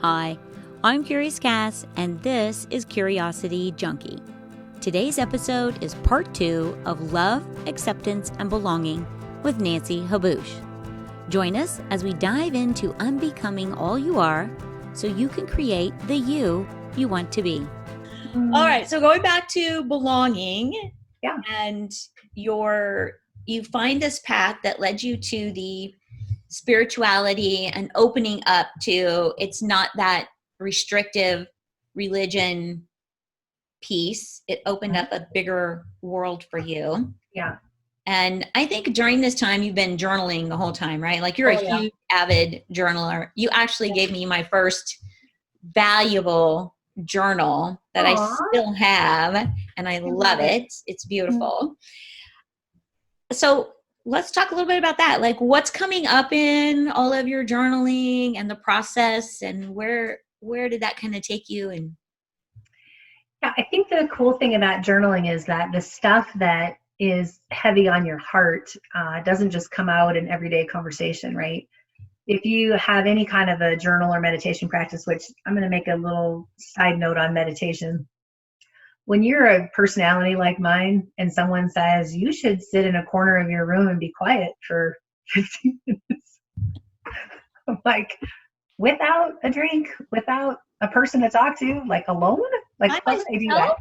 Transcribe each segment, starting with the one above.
Hi, I'm Curious Cass, and this is Curiosity Junkie. Today's episode is part 2 of Love, Acceptance, and Belonging with Nancy Haboush. Join us as we dive into unbecoming all you are so you can create the you want to be. All right, so going back to belonging, Yeah. and you find this path that led you to the spirituality and opening up to it's not that restrictive religion piece. It opened up a bigger world for you. Yeah. And I think during this time you've been journaling the whole time, right? Like you're a huge avid journaler. You actually gave me my first valuable journal that I still have, and I love it. It's beautiful. So let's talk a little bit about that. Like what's coming up in all of your journaling and the process, and where did that kind of take you? And Yeah, I think the cool thing about journaling is that the stuff that is heavy on your heart doesn't just come out in everyday conversation, right? If you have any kind of a journal or meditation practice, which I'm going to make a little side note on meditation. When you're a personality like mine and someone says, you should sit in a corner of your room and be quiet for 15 minutes, I'm like, without a drink, without a person to talk to, like alone? Like, why would I do that?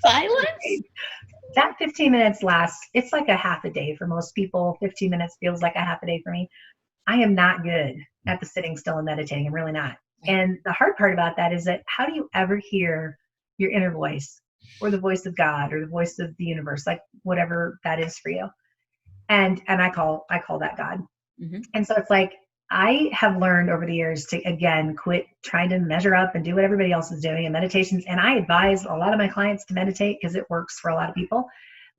Silence? That 15 minutes lasts, it's like a half a day for most people. 15 minutes feels like a half a day for me. I am not good at the sitting still and meditating. I'm really not. And the hard part about that is that how do you ever hear your inner voice or the voice of God or the voice of the universe, like whatever that is for you? And I call that God. Mm-hmm. And so it's like, I have learned over the years to, again, quit trying to measure up and do what everybody else is doing in meditations. And I advise a lot of my clients to meditate because it works for a lot of people.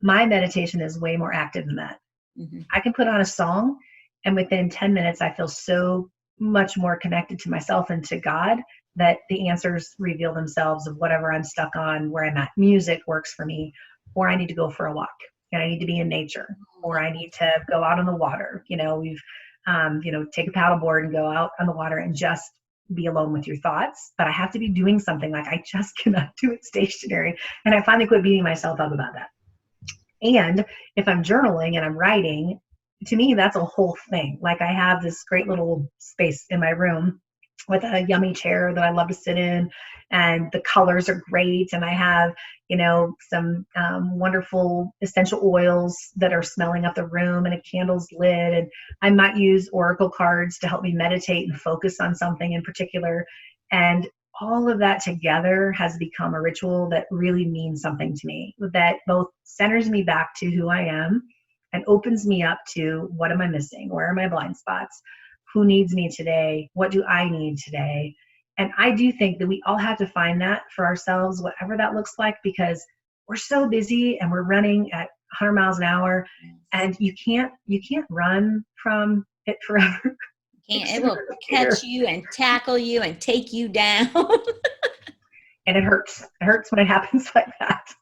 My meditation is way more active than that. Mm-hmm. I can put on a song, and within 10 minutes, I feel so much more connected to myself and to God that the answers reveal themselves of whatever I'm stuck on, where I'm at. Music works for me, or I need to go for a walk, and I need to be in nature, or I need to go out on the water. We've take a paddleboard and go out on the water and just be alone with your thoughts. But I have to be doing something. Like I just cannot do it stationary. And I finally quit beating myself up about that. And if I'm journaling and I'm writing, to me, that's a whole thing. Like I have this great little space in my room with a yummy chair that I love to sit in, and the colors are great. And I have, some wonderful essential oils that are smelling up the room, and a candle's lit. And I might use oracle cards to help me meditate and focus on something in particular. And all of that together has become a ritual that really means something to me, that both centers me back to who I am and opens me up to what am I missing? Where are my blind spots? Who needs me today? What do I need today? And I do think that we all have to find that for ourselves, whatever that looks like, because we're so busy and we're running at 100 miles an hour, and you can't run from it forever. It will catch you and tackle you and take you down. And it hurts. It hurts when it happens like that.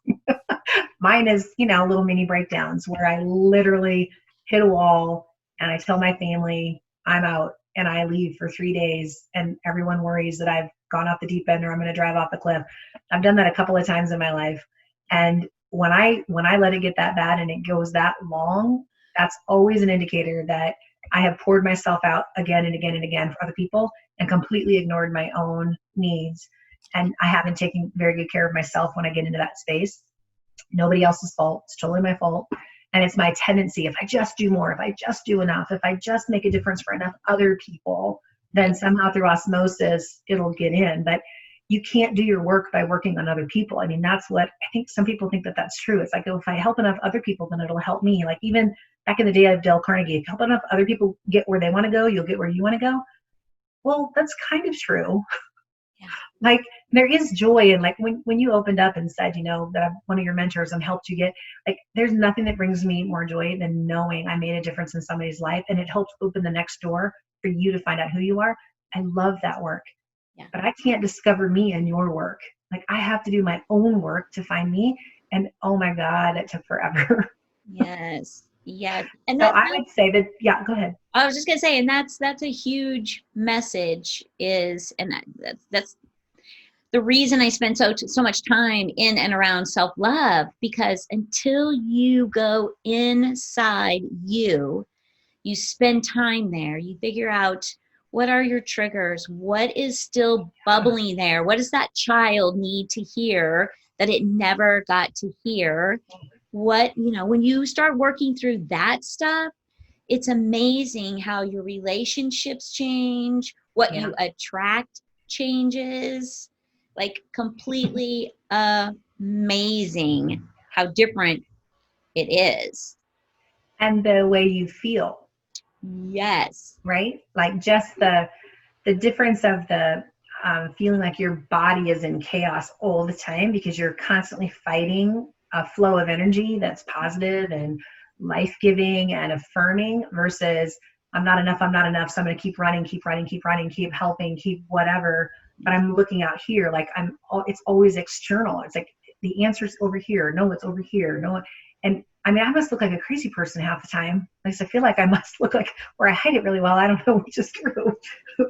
Mine is, little mini breakdowns where I literally hit a wall and I tell my family I'm out, and I leave for 3 days, and everyone worries that I've gone off the deep end or I'm going to drive off the cliff. I've done that a couple of times in my life. And when I let it get that bad and it goes that long, that's always an indicator that I have poured myself out again and again and again for other people and completely ignored my own needs. And I haven't taken very good care of myself when I get into that space. Nobody else's fault. It's totally my fault. And it's my tendency, if I just do more, if I just do enough, if I just make a difference for enough other people, then somehow through osmosis, it'll get in. But you can't do your work by working on other people. I mean, that's what I think some people think that that's true. It's like, oh, if I help enough other people, then it'll help me. Like even back in the day of Dale Carnegie, if you help enough other people get where they want to go, you'll get where you want to go. Well, that's kind of true. Yeah. Like there is joy in like when you opened up and said, that I'm one of your mentors and helped you get, like there's nothing that brings me more joy than knowing I made a difference in somebody's life, and it helped open the next door for you to find out who you are. I love that work. Yeah. But I can't discover me in your work. Like I have to do my own work to find me. And oh my God, it took forever. Yes. Yes. And So I would say that, yeah, go ahead. I was just gonna say, and that's a huge message is, and that's the reason I spend so much time in and around self-love, because until you go inside you spend time there, you figure out what are your triggers, what is still bubbling there, what does that child need to hear that it never got to hear, what, when you start working through that stuff, it's amazing how your relationships change, what you attract changes, like completely amazing how different it is. And the way you feel. Yes. Right? Like just the difference of the feeling like your body is in chaos all the time because you're constantly fighting a flow of energy that's positive and life-giving and affirming versus I'm not enough, so I'm going to keep running, keep helping, keep whatever, but I'm looking out here like it's always external. It's like the answer's over here. No, it's over here. No, and I mean, I must look like a crazy person half the time. Like, I feel like I must look like, or I hide it really well. I don't know which is true.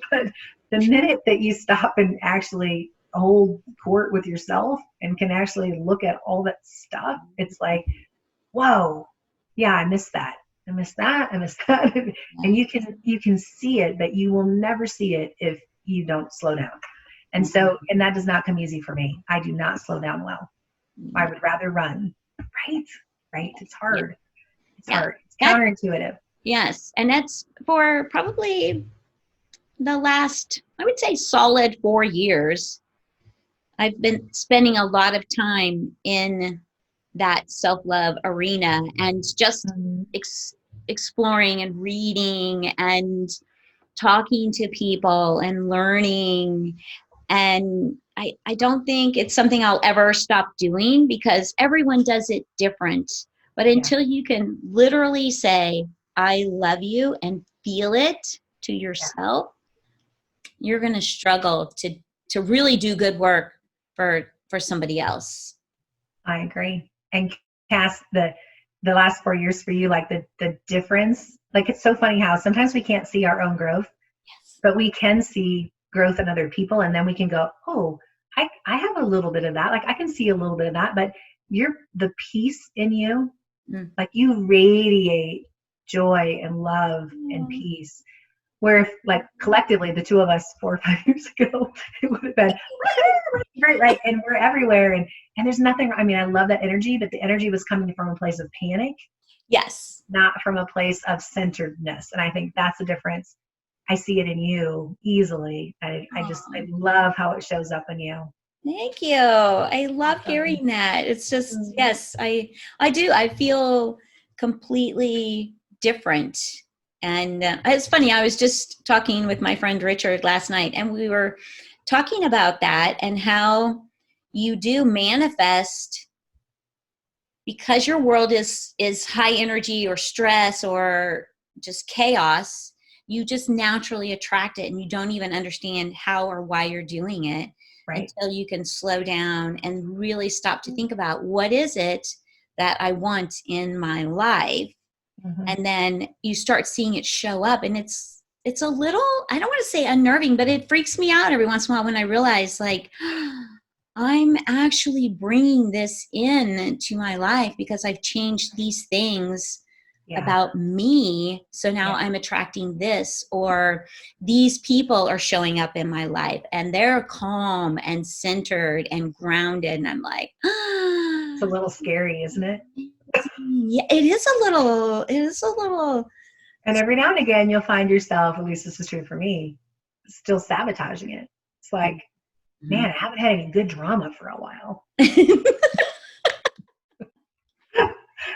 But the minute that you stop and actually hold court with yourself and can actually look at all that stuff, it's like, whoa, yeah, I missed that. I missed that. And you can see it, but you will never see it if you don't slow down. And so, and that does not come easy for me. I do not slow down well. I would rather run. Right? It's hard. It's hard. It's counterintuitive. Yes. And that's for probably the last, I would say, solid 4 years. I've been spending a lot of time in that self-love arena and just exploring and reading and talking to people and learning. And I don't think it's something I'll ever stop doing because everyone does it different. But until you can literally say, I love you and feel it to yourself, you're going to struggle to really do good work for somebody else. I agree. And Cass, the last 4 years for you, like the difference, like it's so funny how sometimes we can't see our own growth, but we can see growth in other people. And then we can go, oh, I have a little bit of that. Like I can see a little bit of that, but the peace in you, like you radiate joy and love and peace. Where if like collectively, the two of us 4 or 5 years ago, it would have been right. And we're everywhere. And there's nothing, I mean, I love that energy, but the energy was coming from a place of panic. Yes. Not from a place of centeredness. And I think that's the difference. I see it in you easily. I love how it shows up in you. Thank you. I love hearing that. It's just, yes, I do. I feel completely different. And it's funny, I was just talking with my friend Richard last night, and we were talking about that and how you do manifest because your world is high energy or stress or just chaos. You just naturally attract it and you don't even understand how or why you're doing it until you can slow down and really stop to think about what is it that I want in my life. And then you start seeing it show up, and it's a little, I don't want to say unnerving, but it freaks me out every once in a while when I realize like, I'm actually bringing this in to my life because I've changed these things about me. So now I'm attracting this, or these people are showing up in my life and they're calm and centered and grounded. And I'm like, it's a little scary, isn't it? Yeah, it is a little. And every now and again, you'll find yourself, at least this is true for me, still sabotaging it. It's like, man, I haven't had any good drama for a while.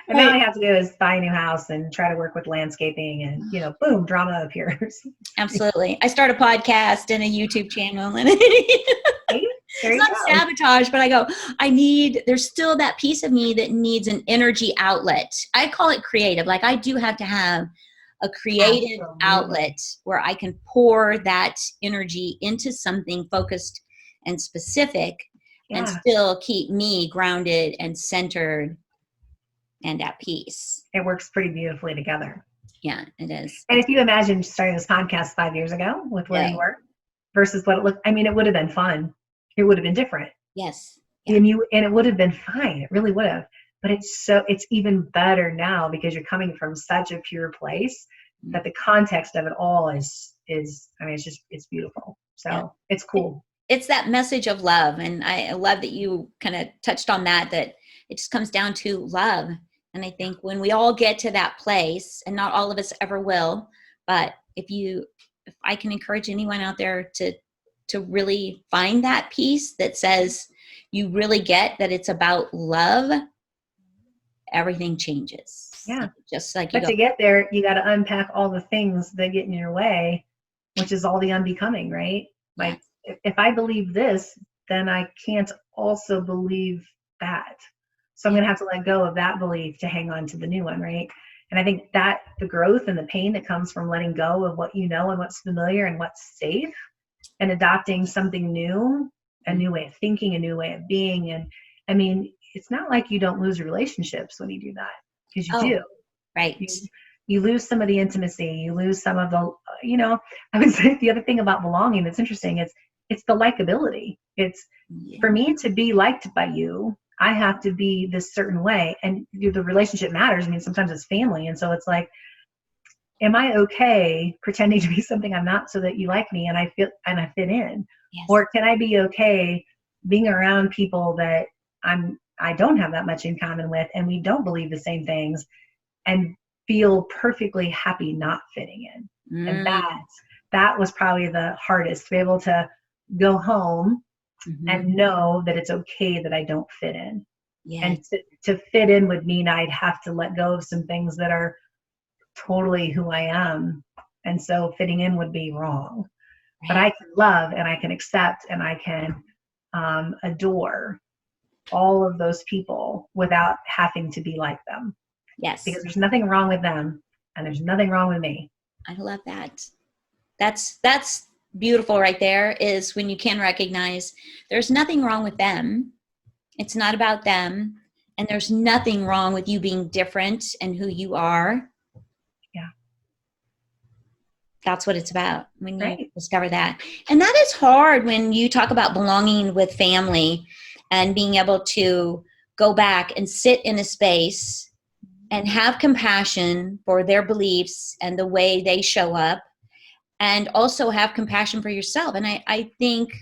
And all I have to do is buy a new house and try to work with landscaping and, boom, drama appears. Absolutely. I start a podcast and a YouTube channel and it's not sabotage, but I go, there's still that piece of me that needs an energy outlet. I call it creative. Like I do have to have a creative outlet where I can pour that energy into something focused and specific and still keep me grounded and centered. and at peace. It works pretty beautifully together. Yeah, it is. And if you imagine starting this podcast 5 years ago with where you were versus what it looked, I mean, it would have been fun. It would have been different. Yes. Yeah. And it would have been fine. It really would have. But it's even better now because you're coming from such a pure place that the context of it all is I mean, it's beautiful. So it's cool. It's that message of love. And I love that you kind of touched on that it just comes down to love. And I think when we all get to that place, and not all of us ever will, but if I can encourage anyone out there to really find that piece that says you really get that it's about love, everything changes. Yeah. Just like but to get there, you got to unpack all the things that get in your way, which is all the unbecoming, right? Like if I believe this, then I can't also believe that. So I'm going to have to let go of that belief to hang on to the new one, right? And I think that the growth and the pain that comes from letting go of what you know and what's familiar and what's safe and adopting something new, a new way of thinking, a new way of being. And I mean, it's not like you don't lose relationships when you do that, because you do. Right. You lose some of the intimacy. You lose some of the, I would say the other thing about belonging that's interesting is it's the likability. It's for me to be liked by you, I have to be this certain way, and the relationship matters. I mean, sometimes it's family. And so it's like, am I okay pretending to be something I'm not so that you like me and I fit in? Yes. Or can I be okay being around people that I don't have that much in common with, and we don't believe the same things, and feel perfectly happy not fitting in? And that was probably the hardest, to be able to go home and know that it's okay that I don't fit in. Yeah. And to fit in would mean I'd have to let go of some things that are totally who I am. And so fitting in would be wrong. Right. But I can love and I can accept and I can adore all of those people without having to be like them. Yes. Because there's nothing wrong with them and there's nothing wrong with me. I love that. That's beautiful right there, is when you can recognize there's nothing wrong with them. It's not about them. And there's nothing wrong with you being different and who you are. Yeah. That's what it's about when you discover that. And that is hard when you talk about belonging with family and being able to go back and sit in a space and have compassion for their beliefs and the way they show up, and also have compassion for yourself. And I think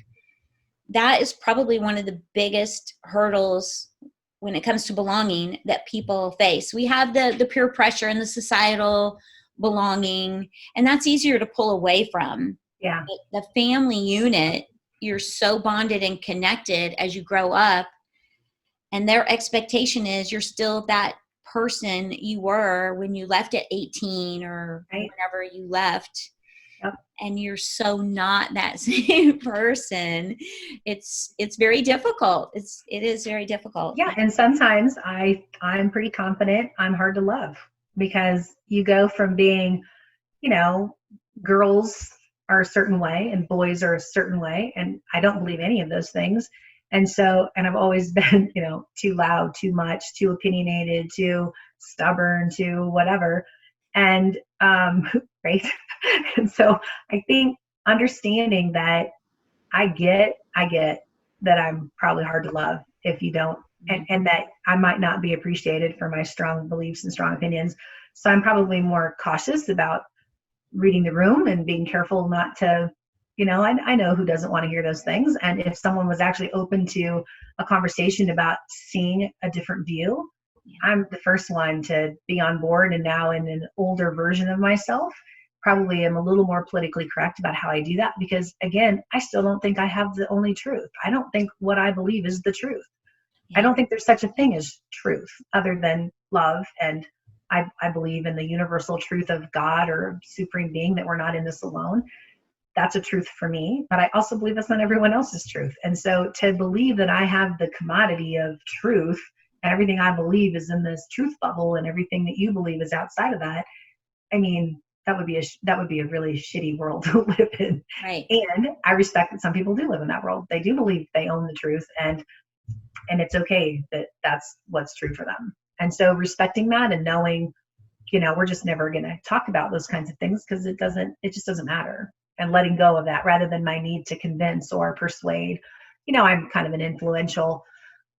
that is probably one of the biggest hurdles when it comes to belonging that people face. We have the peer pressure and the societal belonging, and that's easier to pull away from. Yeah. But the family unit, you're so bonded and connected as you grow up, and their expectation is you're still that person you were when you left at 18 or whenever you left. Yep. And you're so not that same person. It's very difficult. It is very difficult. Yeah. And sometimes I'm pretty confident I'm hard to love, because you go from being, girls are a certain way and boys are a certain way. And I don't believe any of those things. And so, and I've always been, too loud, too much, too opinionated, too stubborn, too whatever. And, right. And so I think understanding that I get that I'm probably hard to love if you don't, and that I might not be appreciated for my strong beliefs and strong opinions. So I'm probably more cautious about reading the room and being careful not to, I know who doesn't want to hear those things. And if someone was actually open to a conversation about seeing a different view, I'm the first one to be on board. And now in an older version of myself, probably am a little more politically correct about how I do that, because again, I still don't think I have the only truth. I don't think what I believe is the truth. I don't think there's such a thing as truth other than love. And I believe in the universal truth of God or supreme being, that we're not in this alone. That's a truth for me, but I also believe that's not everyone else's truth. And so to believe that I have the commodity of truth and everything I believe is in this truth bubble and everything that you believe is outside of that, I mean, that would be a really shitty world to live in. Right. And I respect that some people do live in that world. They do believe they own the truth, and it's okay that that's what's true for them. And so respecting that and knowing, we're just never going to talk about those kinds of things because it just doesn't matter. And letting go of that rather than my need to convince or persuade. I'm kind of an influential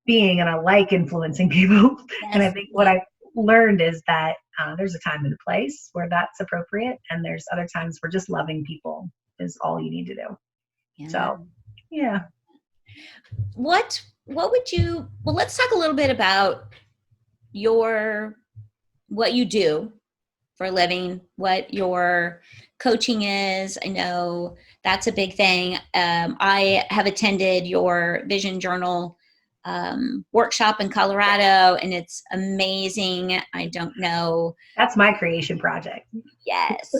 being and I like influencing people. Yes. And I think what I learned is that there's a time and a place where that's appropriate. And there's other times where just loving people is all you need to do. Yeah. So, yeah. What would you, well, let's talk a little bit about what you do for a living, what your coaching is. I know that's a big thing. I have attended your Vision Journal workshop in Colorado, and it's amazing. I don't know. That's my creation project. Yes.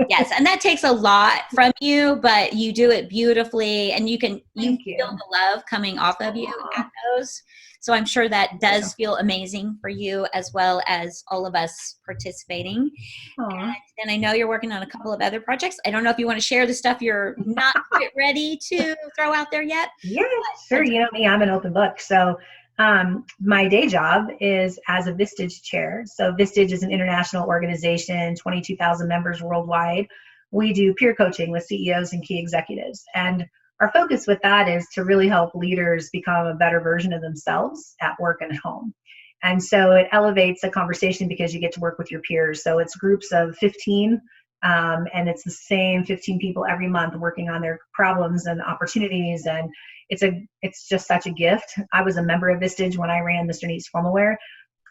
Yes. And that takes a lot from you, but you do it beautifully, and you feel the love coming off of you at those. So I'm sure that does feel amazing for you as well as all of us participating. And I know you're working on a couple of other projects. I don't know if you want to share the stuff you're not quite ready to throw out there yet. Yeah, sure. You know me, I'm an open book. So my day job is as a Vistage chair. So Vistage is an international organization, 22,000 members worldwide. We do peer coaching with CEOs and key executives. And our focus with that is to really help leaders become a better version of themselves at work and at home. And so it elevates a conversation because you get to work with your peers. So it's groups of 15, and it's the same 15 people every month working on their problems and opportunities. And it's just such a gift. I was a member of Vistage when I ran Mr. Neat's Formal Wear,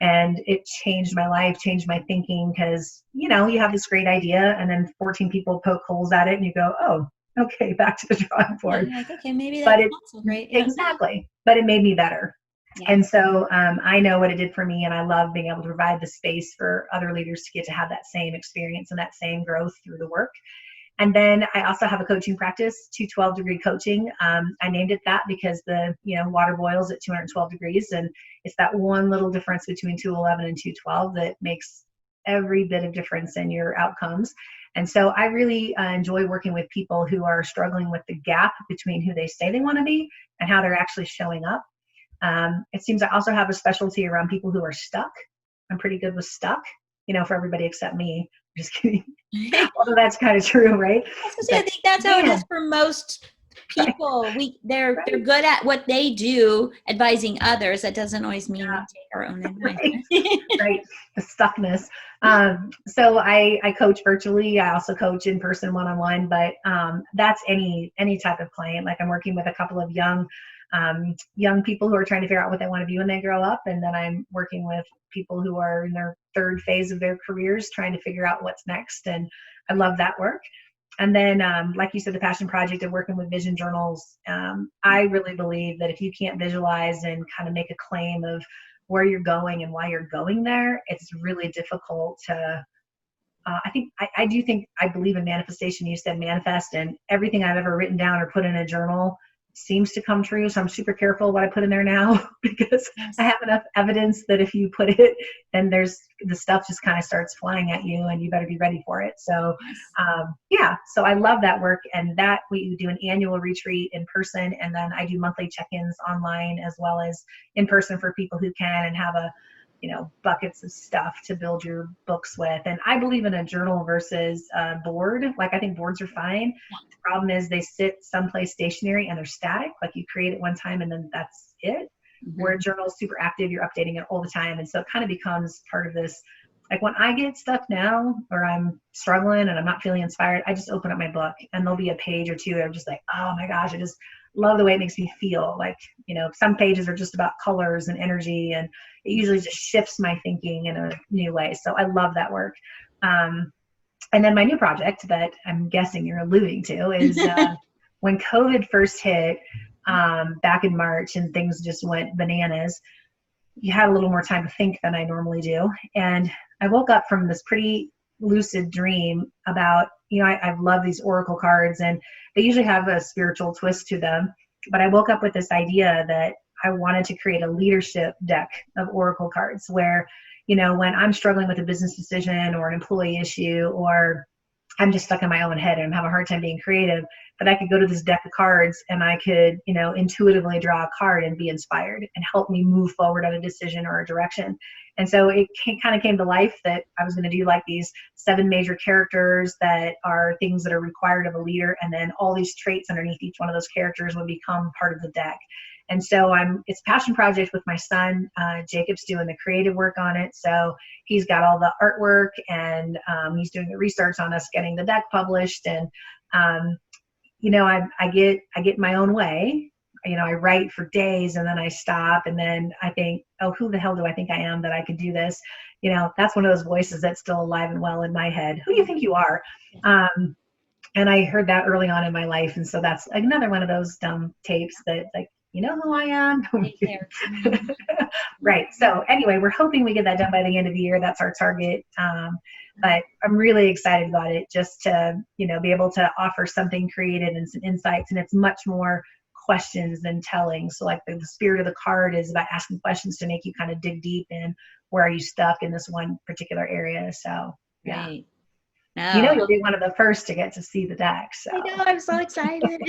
and it changed my life, changed my thinking because, you have this great idea and then 14 people poke holes at it and you go, oh, okay, back to the drawing board. Yeah, okay, maybe that's not so great. Yeah. Exactly. But it made me better. Yeah. And so I know what it did for me, and I love being able to provide the space for other leaders to get to have that same experience and that same growth through the work. And then I also have a coaching practice, 212-degree coaching. I named it that because the water boils at 212 degrees, and it's that one little difference between 211 and 212 that makes every bit of difference in your outcomes. And so I really enjoy working with people who are struggling with the gap between who they say they want to be and how they're actually showing up. It seems I also have a specialty around people who are stuck. I'm pretty good with stuck, for everybody except me. I'm just kidding. Although that's kind of true, right? I think that's how it is for most people. Right. They're good at what they do, advising others. That doesn't always mean we take our own advice. Right. The stuckness. So I coach virtually. I also coach in person one-on-one, but that's any type of client. Like I'm working with a couple of young people who are trying to figure out what they want to be when they grow up. And then I'm working with people who are in their third phase of their careers, trying to figure out what's next. And I love that work. And then, like you said, the passion project of working with vision journals. I really believe that if you can't visualize and kind of make a claim of where you're going and why you're going there, it's really difficult to, I believe in manifestation. You said manifest, and everything I've ever written down or put in a journal seems to come true. So I'm super careful what I put in there now because I have enough evidence that if you put it, then the stuff just kind of starts flying at you and you better be ready for it. So so I love that work, and that we do an annual retreat in person. And then I do monthly check-ins online as well as in person for people who can and have buckets of stuff to build your books with. And I believe in a journal versus a board. Like I think boards are fine. The problem is they sit someplace stationary and they're static. Like you create it one time and then that's it. Mm-hmm. Where a journal is super active, you're updating it all the time. And so it kind of becomes part of this. Like when I get stuff now or I'm struggling and I'm not feeling inspired, I just open up my book and there'll be a page or two that I'm just like, oh my gosh, I just love the way it makes me feel. Like, some pages are just about colors and energy, and it usually just shifts my thinking in a new way. So I love that work. And then my new project that I'm guessing you're alluding to is when COVID first hit back in March and things just went bananas, you had a little more time to think than I normally do. And I woke up from this pretty lucid dream about, I love these oracle cards and they usually have a spiritual twist to them. But I woke up with this idea that I wanted to create a leadership deck of oracle cards where, when I'm struggling with a business decision or an employee issue, or I'm just stuck in my own head and I'm having a hard time being creative, that I could go to this deck of cards and I could, intuitively draw a card and be inspired and help me move forward on a decision or a direction. And so it kind of came to life that I was going to do like these 7 major characters that are things that are required of a leader. And then all these traits underneath each one of those characters would become part of the deck. And so it's a passion project with my son. Jacob's doing the creative work on it. So he's got all the artwork, and he's doing the research on us getting the deck published. And, I get my own way. I write for days and then I stop, and then I think, oh, who the hell do I think I am that I could do this? That's one of those voices that's still alive and well in my head. Who do you think you are? And I heard that early on in my life. And so that's another one of those dumb tapes that like, you know who I am? Right. So anyway, we're hoping we get that done by the end of the year. That's our target. But I'm really excited about it, just to, be able to offer something creative and some insights. And it's much more questions than telling. So like the spirit of the card is about asking questions to make you kind of dig deep in where are you stuck in this one particular area. So yeah. Right. No. You'll be one of the first to get to see the deck. So. I know, I'm so excited.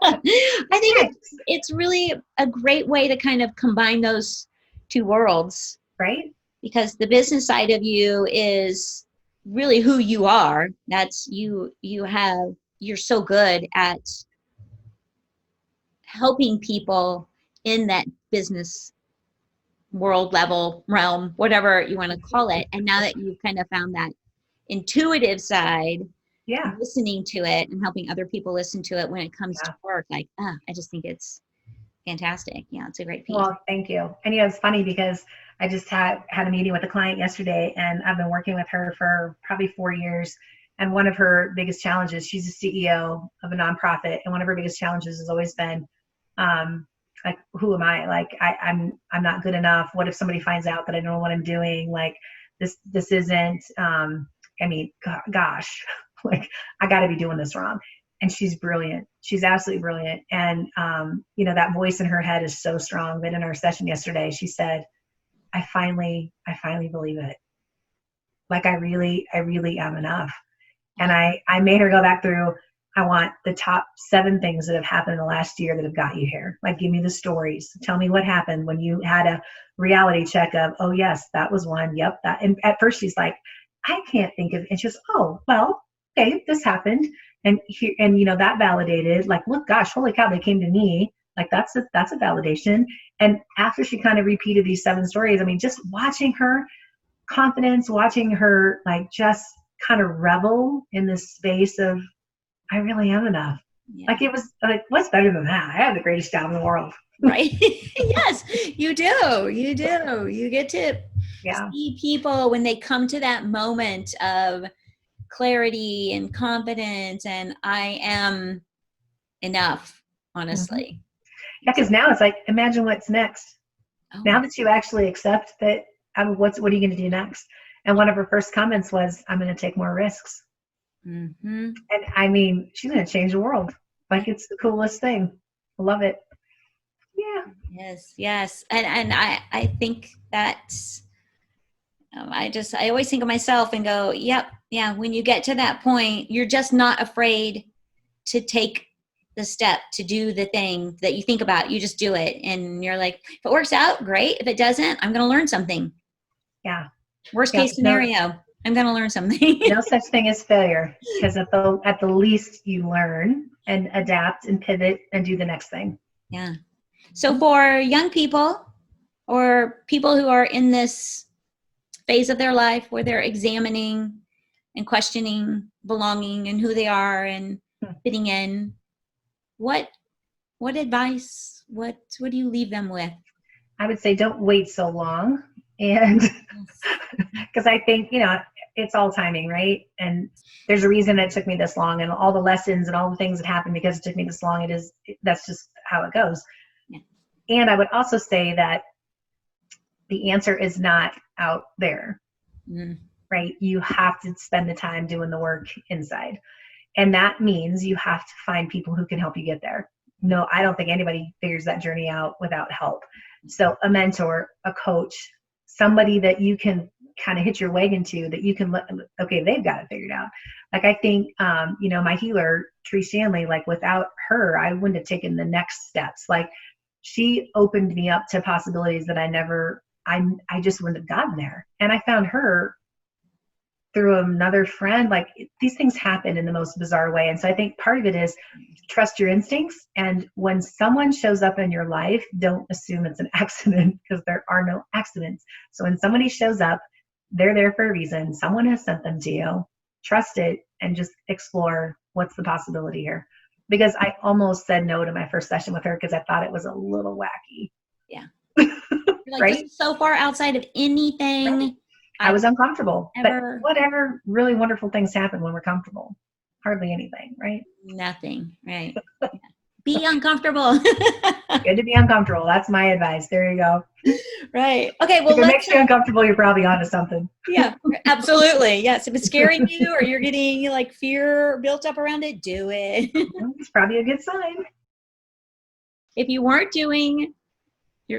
I think it's really a great way to kind of combine those two worlds. Right. Because the business side of you is really who you are. That's you're so good at helping people in that business world level realm, whatever you want to call it. And now that you've kind of found that intuitive side, listening to it and helping other people listen to it when it comes to work, like, I just think it's fantastic. Yeah, it's a great piece. Well, thank you. And it's funny because I just had a meeting with a client yesterday, and I've been working with her for probably 4 years. And one of her biggest challenges, she's a CEO of a nonprofit, and one of her biggest challenges has always been, like, who am I? Like, I'm not good enough. What if somebody finds out that I don't know what I'm doing? Like, this isn't. Gosh, like I got to be doing this wrong. And she's brilliant. She's absolutely brilliant. And that voice in her head is so strong that in our session yesterday, she said, I finally believe it. Like I really am enough. And I made her go back through, I want the top 7 things that have happened in the last year that have got you here. Like, give me the stories. Tell me what happened when you had a reality check of, oh yes, that was one. Yep. That. And at first she's like, I can't think of it. And she goes, oh, well, okay, this happened. And here, and that validated, like, look, gosh, holy cow, they came to me. Like, that's a validation. And after she kind of repeated these 7 stories, just watching her confidence, watching her like just kind of revel in this space of, I really am enough. Yeah. Like, it was like, what's better than that? I have the greatest job in the world. Right. Yes, you do. You do. You get to see people when they come to that moment of clarity and confidence, and I am enough, honestly. Yeah, because now it's like, imagine what's next. Oh. Now that you actually accept that, what are you going to do next? And one of her first comments was, I'm going to take more risks. Mm-hmm. And she's going to change the world. Like, it's the coolest thing. I love it. Yeah. Yes. And I think that's, I always think of myself and go, yep. Yeah. When you get to that point, you're just not afraid to take the step to do the thing that you think about. You just do it. And you're like, if it works out, great. If it doesn't, I'm going to learn something. Yeah. Worst case scenario, I'm going to learn something. No such thing as failure, because at the least you learn and adapt and pivot and do the next thing. Yeah. So for young people or people who are in this phase of their life where they're examining and questioning belonging and who they are and fitting in, what advice, what do you leave them with? I would say don't wait so long. And because I think, it's all timing, right? And there's a reason it took me this long, and all the lessons and all the things that happened because it took me this long. That's just how it goes. Yeah. And I would also say that the answer is not out there, right? You have to spend the time doing the work inside. And that means you have to find people who can help you get there. No, I don't think anybody figures that journey out without help. So a mentor, a coach, somebody that you can kind of hitch your wagon to, that you can okay, they've got it figured out. Like, I think, my healer, Tree Stanley, like, without her, I wouldn't have taken the next steps. Like, she opened me up to possibilities that I never I just wouldn't have gotten there. And I found her through another friend. Like, these things happen in the most bizarre way. And so I think part of it is trust your instincts. And when someone shows up in your life, don't assume it's an accident, because there are no accidents. So when somebody shows up, they're there for a reason. Someone has sent them to you. Trust it and just explore what's the possibility here. Because I almost said no to my first session with her because I thought it was a little wacky. Yeah. You're like, right? This is so far outside of anything. Right. I was uncomfortable. Ever. But whatever really wonderful things happen when we're comfortable? Hardly anything, right? Nothing, right? Be uncomfortable. Good to be uncomfortable. That's my advice. There you go. Right. Okay. Well, if it makes you uncomfortable, you're probably onto something. Yeah, absolutely. Yes. If it's scaring you or you're getting like fear built up around it, do it. It's probably a good sign. If you weren't doing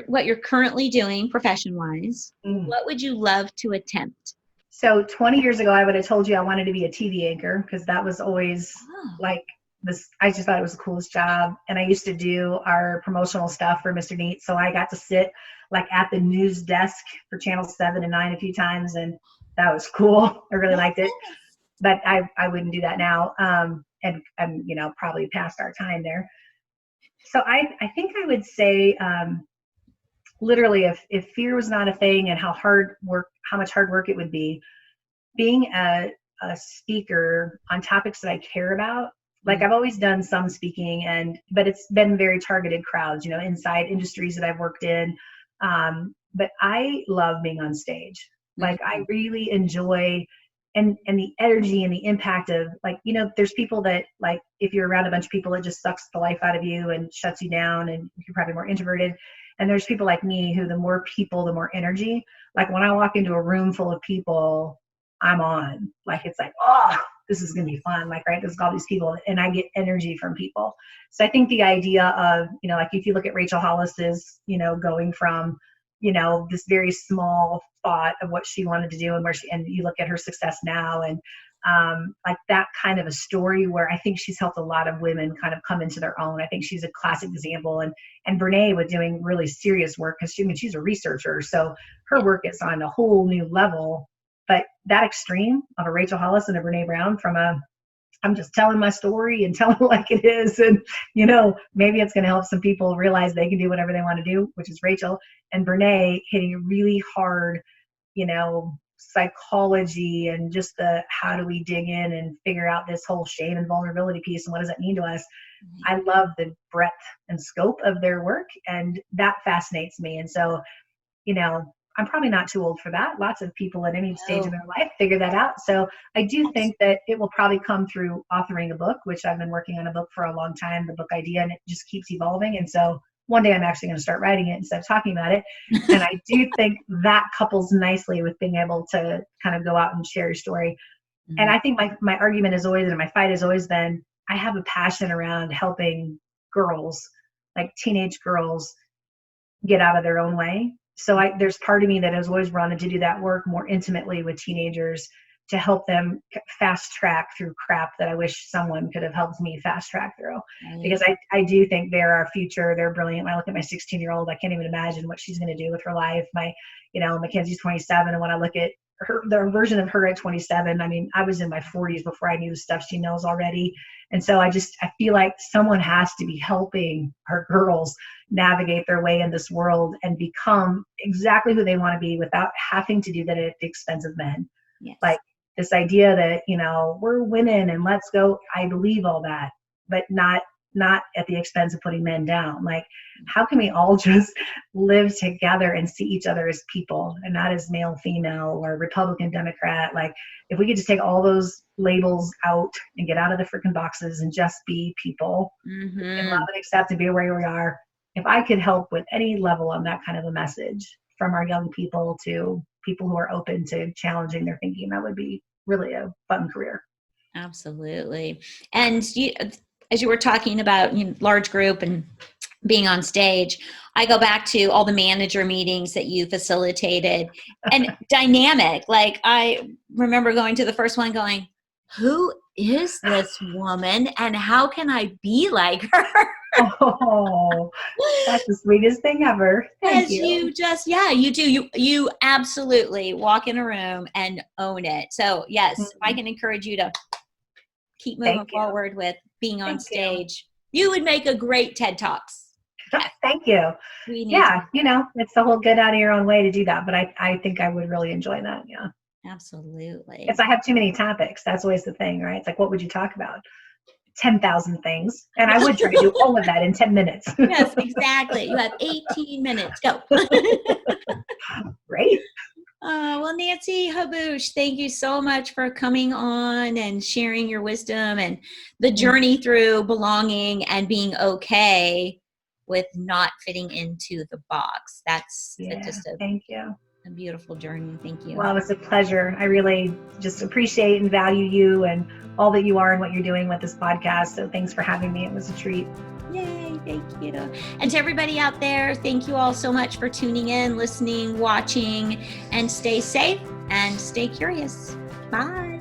what you're currently doing profession-wise, what would you love to attempt? So 20 years ago, I would have told you I wanted to be a TV anchor, because that was always like this. I just thought it was the coolest job. And I used to do our promotional stuff for Mr. Neat. So I got to sit like at the news desk for Channel 7 and 9 a few times. And that was cool. I really liked it. But I wouldn't do that now. And I'm, probably past our time there. So I think I would say, literally, if fear was not a thing, and how much hard work it would be, being a speaker on topics that I care about. Like, I've always done some speaking, but it's been very targeted crowds, inside industries that I've worked in. But I love being on stage. Like, I really enjoy and the energy and the impact of, like, there's people that, like, if you're around a bunch of people, it just sucks the life out of you and shuts you down, and you're probably more introverted. And there's people like me who, the more people, the more energy. Like, when I walk into a room full of people, I'm on. Like, it's like, oh, this is going to be fun. Like, right, there's all these people, and I get energy from people. So I think the idea of, like, if you look at Rachel Hollis's, going from, this very small thought of what she wanted to do, and you look at her success now, and like that kind of a story, where I think she's helped a lot of women kind of come into their own. I think she's a classic example. And Brene was doing really serious work, because she's a researcher. So her work is on a whole new level. But that extreme of a Rachel Hollis and a Brene Brown, from I'm just telling my story and telling it like it is. And, maybe it's going to help some people realize they can do whatever they want to do, which is Rachel. And Brene hitting really hard, psychology, and just how do we dig in and figure out this whole shame and vulnerability piece, and what does that mean to us? I love the breadth and scope of their work, and that fascinates me. And so, I'm probably not too old for that. Lots of people at any stage of their life figure that out. So I do think that it will probably come through authoring a book, which I've been working on a book for a long time, the book idea, and it just keeps evolving. And so one day I'm actually going to start writing it instead of talking about it. And I do think that couples nicely with being able to kind of go out and share your story. And I think my argument is always, and my fight has always been, I have a passion around helping girls, like teenage girls, get out of their own way. So there's part of me that has always wanted to do that work more intimately with teenagers, to help them fast track through crap that I wish someone could have helped me fast track through. Because I do think they're our future. They're brilliant. When I look at my 16-year-old, I can't even imagine what she's going to do with her life. Mackenzie's 27. And when I look at the version of her at 27, I mean, I was in my 40s before I knew the stuff she knows already. And so I feel like someone has to be helping our girls navigate their way in this world and become exactly who they want to be, without having to do that at the expense of men. Yes. Like, this idea that, we're women and let's go. I believe all that, but not at the expense of putting men down. Like, how can we all just live together and see each other as people, and not as male, female, or Republican, Democrat? Like, if we could just take all those labels out and get out of the freaking boxes and just be people, and love and accept and be where we are. If I could help with any level on that kind of a message, from our young people to people who are open to challenging their thinking, that would be really a fun career. Absolutely. And as you were talking about large group and being on stage, I go back to all the manager meetings that you facilitated, and dynamic. Like, I remember going to the first one going, who is this woman and how can I be like her? Oh, That's the sweetest thing ever. Thank you. You do. You absolutely walk in a room and own it. So yes, if I can encourage you to keep moving forward with being on stage, you would make a great TED Talks. Thank you. It's the whole get out of your own way to do that. But I think I would really enjoy that. Yeah. Absolutely. Because I have too many topics. That's always the thing, right? It's like, what would you talk about? 10,000 things. And I would try to do all of that in 10 minutes. Yes, exactly. You have 18 minutes. Go. Great. Well, Nancy Haboush, thank you so much for coming on and sharing your wisdom and the journey through belonging and being okay with not fitting into the box. That's thank you. A beautiful journey. Thank you. Well, it's a pleasure. I really just appreciate and value you and all that you are and what you're doing with this podcast. So thanks for having me. It was a treat. Yay, thank you. And to everybody out there, thank you all so much for tuning in, listening, watching, and stay safe and stay curious. Bye.